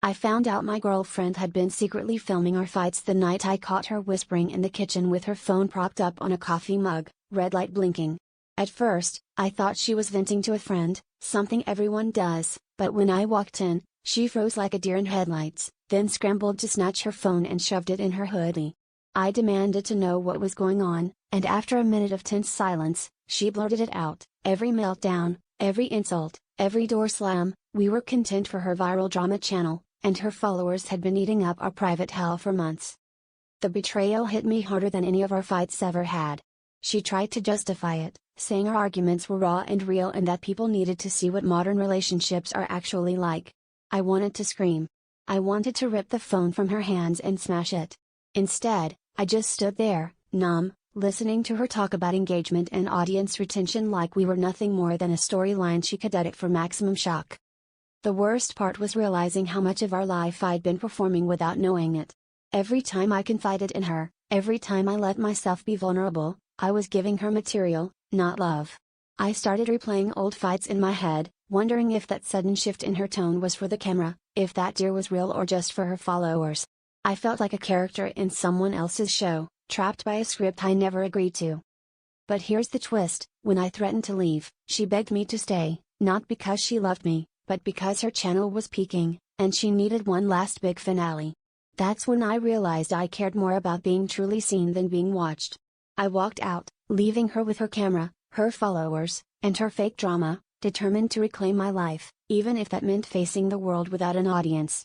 I found out my girlfriend had been secretly filming our fights the night I caught her whispering in the kitchen with her phone propped up on a coffee mug, red light blinking. At first, I thought she was venting to a friend, something everyone does, but when I walked in, she froze like a deer in headlights, then scrambled to snatch her phone and shoved it in her hoodie. I demanded to know what was going on, and after a minute of tense silence, she blurted it out. Every meltdown, every insult, every door slam, we were content for her viral drama channel, and her followers had been eating up our private hell for months. The betrayal hit me harder than any of our fights ever had. She tried to justify it, saying our arguments were raw and real and that people needed to see what modern relationships are actually like. I wanted to scream. I wanted to rip the phone from her hands and smash it. Instead, I just stood there, numb, listening to her talk about engagement and audience retention like we were nothing more than a storyline she could edit for maximum shock. The worst part was realizing how much of our life I'd been performing without knowing it. Every time I confided in her, every time I let myself be vulnerable, I was giving her material, not love. I started replaying old fights in my head, wondering if that sudden shift in her tone was for the camera, if that deer was real or just for her followers. I felt like a character in someone else's show, trapped by a script I never agreed to. But here's the twist: when I threatened to leave, she begged me to stay, not because she loved me, but because her channel was peaking, and she needed one last big finale. That's when I realized I cared more about being truly seen than being watched. I walked out, leaving her with her camera, her followers, and her fake drama, determined to reclaim my life, even if that meant facing the world without an audience.